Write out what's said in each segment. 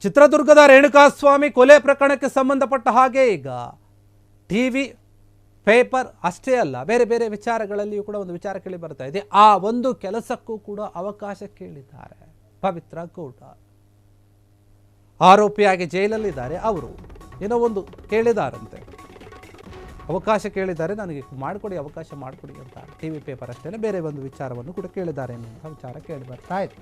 ಚಿತ್ರದುರ್ಗದ ರೇಣುಕಾಸ್ವಾಮಿ ಕೊಲೆ ಪ್ರಕರಣಕ್ಕೆ ಸಂಬಂಧಪಟ್ಟ ಹಾಗೆ ಈಗ ಟಿವಿ ಪೇಪರ್ ಅಷ್ಟೇ ಅಲ್ಲ ಬೇರೆ ಬೇರೆ ವಿಚಾರಗಳಲ್ಲಿಯೂ ಕೂಡ ಒಂದು ವಿಚಾರ ಕೇಳಿ ಬರ್ತಾ ಇದೆ. ಆ ಒಂದು ಕೆಲಸಕ್ಕೂ ಕೂಡ ಅವಕಾಶ ಕೇಳಿದ್ದಾರೆ ಪವಿತ್ರ ಗೌಡ. ಆರೋಪಿಯಾಗಿ ಜೈಲಲ್ಲಿದ್ದಾರೆ. ಅವರು ಏನೋ ಒಂದು ಕೇಳಿದಾರಂತೆ, ಅವಕಾಶ ಕೇಳಿದ್ದಾರೆ, ನನಗೆ ಮಾಡಿಕೊಡಿ, ಅವಕಾಶ ಮಾಡಿಕೊಡಿ ಅಂತ. ಟಿವಿ ಪೇಪರ್ ಅಷ್ಟೇ ಅಲ್ಲ ಬೇರೆ ಒಂದು ವಿಚಾರವನ್ನು ಕೂಡ ಕೇಳಿದ್ದಾರೆ ಎನ್ನುವಂಥ ವಿಚಾರ ಕೇಳಿ ಬರ್ತಾ ಇದೆ.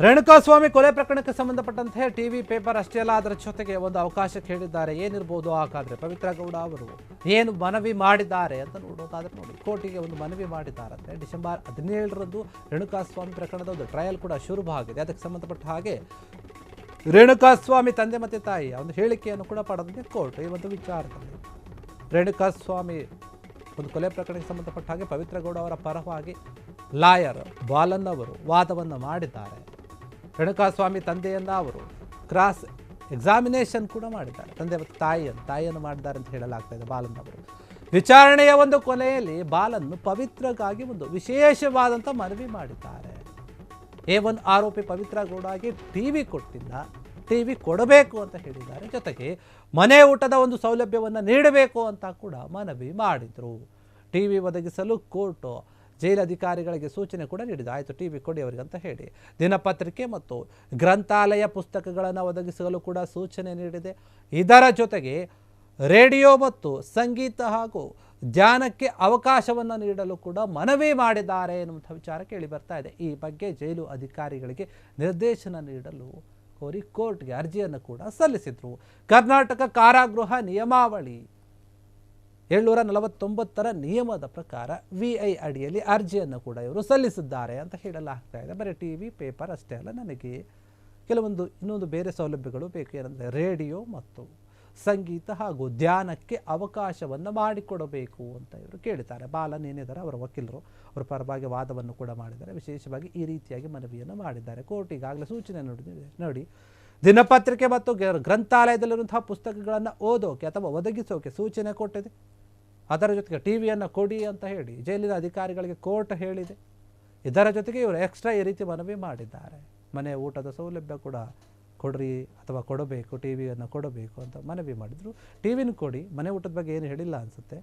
ರೇಣುಕಾಸ್ವಾಮಿ ಕೊಲೆ ಪ್ರಕರಣಕ್ಕೆ ಸಂಬಂಧಪಟ್ಟಂತೆ ಟಿವಿ ಪೇಪರ್ ಅಷ್ಟೇ ಅಲ್ಲ ಅದರ ಜೊತೆಗೆ ಒಂದು ಅವಕಾಶ ಕೇಳಿದ್ದಾರೆ. ಏನಿರ್ಬೋದು ಹಾಗಾದ್ರೆ ಪವಿತ್ರ ಗೌಡ ಅವರು ಏನು ಮನವಿ ಮಾಡಿದ್ದಾರೆ ಅಂತ ನೋಡೋದಾದ್ರೆ ನೋಡಿ, ಕೋರ್ಟಿಗೆ ಒಂದು ಮನವಿ ಮಾಡಿದ್ದಾರಂತೆ. ಡಿಸೆಂಬರ್ 17ರಂದು ರೇಣುಕಾಸ್ವಾಮಿ ಪ್ರಕರಣದ ಒಂದು ಟ್ರಯಲ್ ಕೂಡ ಶುರುವಾಗಿದೆ. ಅದಕ್ಕೆ ಸಂಬಂಧಪಟ್ಟ ಹಾಗೆ ರೇಣುಕಾಸ್ವಾಮಿ ತಂದೆ ಮತ್ತು ತಾಯಿಯ ಒಂದು ಹೇಳಿಕೆಯನ್ನು ಕೂಡ ಪಡೆದಿದೆ ಕೋರ್ಟ್. ಈ ಒಂದು ವಿಚಾರದಲ್ಲಿ ರೇಣುಕಾಸ್ವಾಮಿ ಒಂದು ಕೊಲೆ ಪ್ರಕರಣಕ್ಕೆ ಸಂಬಂಧಪಟ್ಟ ಹಾಗೆ ಪವಿತ್ರ ಗೌಡ ಅವರ ಪರವಾಗಿ ಲಾಯರ್ ಬಾಲನ್ ಅವರು ವಾದವನ್ನು ಮಾಡಿದ್ದಾರೆ. ರೇಣುಕಾಸ್ವಾಮಿ ತಂದೆಯನ್ನ ಅವರು ಕ್ರಾಸ್ ಎಕ್ಸಾಮಿನೇಷನ್ ಕೂಡ ಮಾಡಿದ್ದಾರೆ. ತಂದೆ ಮತ್ತು ತಾಯಿಯನ್ನು ಮಾಡಿದ್ದಾರೆ ಅಂತ ಹೇಳಲಾಗ್ತಾ ಇದೆ. ಬಾಲನ್ ಅವರು ವಿಚಾರಣೆಯ ಒಂದು ಕೊನೆಯಲ್ಲಿ ಬಾಲನ್ನು ಪವಿತ್ರಗಾಗಿ ಒಂದು ವಿಶೇಷವಾದಂಥ ಮನವಿ ಮಾಡಿದ್ದಾರೆ. A1 ಆರೋಪಿ ಪವಿತ್ರ ಗೌಡಗೆ ಟಿವಿ ಕೊಟ್ಟಿಲ್ಲ, ಟಿವಿ ಕೊಡಬೇಕು ಅಂತ ಹೇಳಿದ್ದಾರೆ. ಜೊತೆಗೆ ಮನೆ ಊಟದ ಒಂದು ಸೌಲಭ್ಯವನ್ನು ನೀಡಬೇಕು ಅಂತ ಕೂಡ ಮನವಿ ಮಾಡಿದರು. ಟಿವಿ ಒದಗಿಸಲು ಕೋರ್ಟು ಜೈಲಧಿಕಾರಿಗಳಿಗೆ ಸೂಚನೆ ಕೂಡ ನೀಡಿದೆ. ಆಯಿತು ಟಿವಿ ಕೊಡಿ ಅವರಿಗೆ ಅಂತ ಹೇಳಿ ದಿನಪತ್ರಿಕೆ ಮತ್ತು ಗ್ರಂಥಾಲಯ ಪುಸ್ತಕಗಳನ್ನು ಒದಗಿಸಲು ಕೂಡ ಸೂಚನೆ ನೀಡಿದೆ. ಇದರ ಜೊತೆಗೆ ರೇಡಿಯೋ ಮತ್ತು ಸಂಗೀತ ಹಾಗೂ ಧ್ಯಾನಕ್ಕೆ ಅವಕಾಶವನ್ನು ನೀಡಲು ಕೂಡ ಮನವಿ ಮಾಡಿದ್ದಾರೆ ಎನ್ನುವಂಥ ವಿಚಾರ ಕೇಳಿ ಬರ್ತಾ ಇದೆ. ಈ ಬಗ್ಗೆ ಜೈಲು ಅಧಿಕಾರಿಗಳಿಗೆ ನಿರ್ದೇಶನ ನೀಡಲು ಕೋರಿ ಕೋರ್ಟ್ಗೆ ಅರ್ಜಿಯನ್ನು ಕೂಡ ಸಲ್ಲಿಸಿದರು. ಕರ್ನಾಟಕ ಕಾರಾಗೃಹ ನಿಯಮಾವಳಿ 749ರ ನಿಯಮದ ಪ್ರಕಾರ VI ಅಡಿಯಲ್ಲಿ ಅರ್ಜಿಯನ್ನು ಕೂಡ ಇವರು ಸಲ್ಲಿಸಿದ್ದಾರೆ ಅಂತ ಹೇಳಲಾಗ್ತಾ ಇದೆ. ಬರೀ ಟಿವಿ ಪೇಪರ್ ಅಷ್ಟೇ ಅಲ್ಲ, ನನಗೆ ಕೆಲವೊಂದು ಇನ್ನೊಂದು ಬೇರೆ ಸೌಲಭ್ಯಗಳು ಬೇಕು. ಏನಂದರೆ ರೇಡಿಯೋ ಮತ್ತು ಸಂಗೀತ ಹಾಗೂ ಧ್ಯಾನಕ್ಕೆ ಅವಕಾಶವನ್ನು ಮಾಡಿಕೊಡಬೇಕು ಅಂತ ಇವರು ಕೇಳಿದ್ದಾರೆ. ಬಾಲನ್ ಏನಿದ್ದಾರೆ ಅವರ ವಕೀಲರು ಅವರ ಪರವಾಗಿ ವಾದವನ್ನು ಕೂಡ ಮಾಡಿದ್ದಾರೆ. ವಿಶೇಷವಾಗಿ ಈ ರೀತಿಯಾಗಿ ಮನವಿಯನ್ನು ಮಾಡಿದ್ದಾರೆ. ಕೋರ್ಟ್ ಈಗಾಗಲೇ ಸೂಚನೆ ನೋಡಿ ದಿನಪತ್ರಿಕೆ ಮತ್ತು ಗ್ರಂಥಾಲಯದಲ್ಲಿರುವಂತಹ ಪುಸ್ತಕಗಳನ್ನು ಓದೋಕೆ ಅಥವಾ ಒದಗಿಸೋಕೆ ಸೂಚನೆ ಕೊಟ್ಟಿದೆ. ಅದರ ಜೊತೆಗೆ ಟಿವಿಯನ್ನು ಕೊಡಿ ಅಂತ ಹೇಳಿ ಜೈಲಿನ ಅಧಿಕಾರಿಗಳಿಗೆ ಕೋರ್ಟ್ ಹೇಳಿದೆ. ಇದರ ಜೊತೆಗೆ ಇವರು ಎಕ್ಸ್ಟ್ರಾ ಈ ರೀತಿ ಮನವಿ ಮಾಡಿದ್ದಾರೆ. ಮನೆ ಊಟದ ಸೌಲಭ್ಯ ಕೂಡ ಕೊಡ್ರಿ ಅಥವಾ ಕೊಡಬೇಕು, ಟಿವಿಯನ್ನು ಕೊಡಬೇಕು ಅಂತ ಮನವಿ ಮಾಡಿದರು. ಟಿವಿನ ಕೊಡಿ, ಮನೆ ಊಟದ ಬಗ್ಗೆ ಏನು ಹೇಳಿಲ್ಲ ಅನಿಸುತ್ತೆ.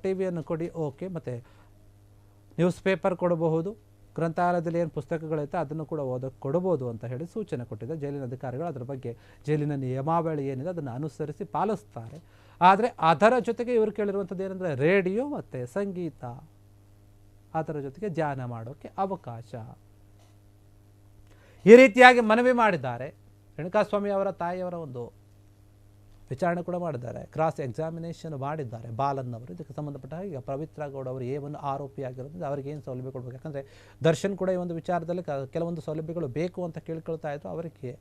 ಟಿವಿಯನ್ನು ಕೊಡಿ, ಓಕೆ. ಮತ್ತು ನ್ಯೂಸ್ ಪೇಪರ್ ಕೊಡಬಹುದು, ಗ್ರಂಥಾಲಯದಲ್ಲಿ ಏನು ಪುಸ್ತಕಗಳಿರುತ್ತೆ ಅದನ್ನು ಕೂಡ ಓದೋಕ್ಕೆ ಕೊಡಬಹುದು ಅಂತ ಹೇಳಿ ಸೂಚನೆ ಕೊಟ್ಟಿದೆ ಜೈಲಿನ ಅಧಿಕಾರಿಗಳು. ಅದರ ಬಗ್ಗೆ ಜೈಲಿನ ನಿಯಮಾವಳಿ ಏನಿದೆ ಅದನ್ನು ಅನುಸರಿಸಿ ಪಾಲಿಸ್ತಾರೆ. ಆದರೆ ಅದರ ಜೊತೆಗೆ ಇವರು ಕೇಳಿರುವಂಥದ್ದು ಏನಂದರೆ ರೇಡಿಯೋ ಮತ್ತು ಸಂಗೀತ, ಅದರ ಜೊತೆಗೆ ಧ್ಯಾನ ಮಾಡೋಕ್ಕೆ ಅವಕಾಶ, ಈ ರೀತಿಯಾಗಿ ಮನವಿ ಮಾಡಿದ್ದಾರೆ. ರೇಣುಕಾಸ್ವಾಮಿ ಅವರ ತಾಯಿಯವರ ಒಂದು ವಿಚಾರಣೆ ಕೂಡ ಮಾಡಿದ್ದಾರೆ, ಕ್ರಾಸ್ ಎಕ್ಸಾಮಿನೇಷನ್ ಮಾಡಿದ್ದಾರೆ ಬಾಲನ್ ಅವರು. ಇದಕ್ಕೆ ಸಂಬಂಧಪಟ್ಟ ಈಗ ಪವಿತ್ರ ಗೌಡ ಅವರು A1 ಆರೋಪಿಯಾಗಿರೋದ್ರಿಂದ ಅವರಿಗೆ ಏನು ಸೌಲಭ್ಯ ಕೊಡಬೇಕು. ಯಾಕಂದರೆ ದರ್ಶನ್ ಕೂಡ ಈ ಒಂದು ವಿಚಾರದಲ್ಲಿ ಕೆಲವೊಂದು ಸೌಲಭ್ಯಗಳು ಬೇಕು ಅಂತ ಕೇಳ್ಕೊಳ್ತಾ ಇದ್ರು. ಅವರಿಗೆ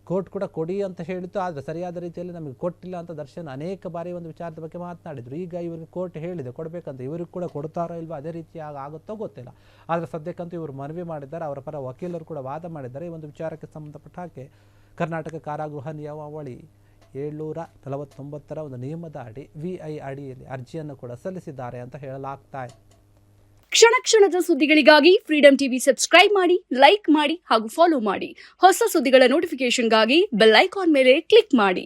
ಕೋರ್ಟ್ ಕೂಡ ಕೊಡಿ ಅಂತ ಹೇಳಿತ್ತು, ಆದರೆ ಸರಿಯಾದ ರೀತಿಯಲ್ಲಿ ನಮಗೆ ಕೊಟ್ಟಿಲ್ಲ ಅಂತ ದರ್ಶನ್ ಅನೇಕ ಬಾರಿ ಒಂದು ವಿಚಾರದ ಬಗ್ಗೆ ಮಾತನಾಡಿದರು. ಈಗ ಇವರಿಗೆ ಕೋರ್ಟ್ ಹೇಳಿದೆ ಕೊಡಬೇಕಂತ, ಇವ್ರಿಗೆ ಕೂಡ ಕೊಡ್ತಾರೋ ಇಲ್ವೋ ಅದೇ ರೀತಿಯಾಗಿ ಆಗುತ್ತೋ ಗೊತ್ತಿಲ್ಲ. ಆದರೆ ಸದ್ಯಕ್ಕಂತೂ ಇವರು ಮನವಿ ಮಾಡಿದ್ದಾರೆ. ಅವರ ಪರ ವಕೀಲರು ಕೂಡ ವಾದ ಮಾಡಿದ್ದಾರೆ. ಈ ಒಂದು ವಿಚಾರಕ್ಕೆ ಸಂಬಂಧಪಟ್ಟ ಹಾಗೆ ಕರ್ನಾಟಕ ಕಾರಾಗೃಹ ನಿಯಮಾವಳಿ 749 ಒಂದು ನಿಯಮದ ಅಡಿ VI ಅಡಿಯಲ್ಲಿ ಅರ್ಜಿಯನ್ನು ಕೂಡ ಸಲ್ಲಿಸಿದ್ದಾರೆ ಅಂತ ಹೇಳಲಾಗ್ತಾ ಇದೆ. ಕ್ಷಣ ಕ್ಷಣದ ಸುದ್ದಿಗಳಿಗಾಗಿ ಫ್ರೀಡಂ ಟಿವಿ ಸಬ್ಸ್ಕ್ರೈಬ್ ಮಾಡಿ, ಲೈಕ್ ಮಾಡಿ ಹಾಗೂ ಫಾಲೋ ಮಾಡಿ. ಹೊಸ ಸುದ್ದಿಗಳ ನೋಟಿಫಿಕೇಶನ್ಗಾಗಿ ಬೆಲ್ ಐಕಾನ್ ಮೇಲೆ ಕ್ಲಿಕ್ ಮಾಡಿ.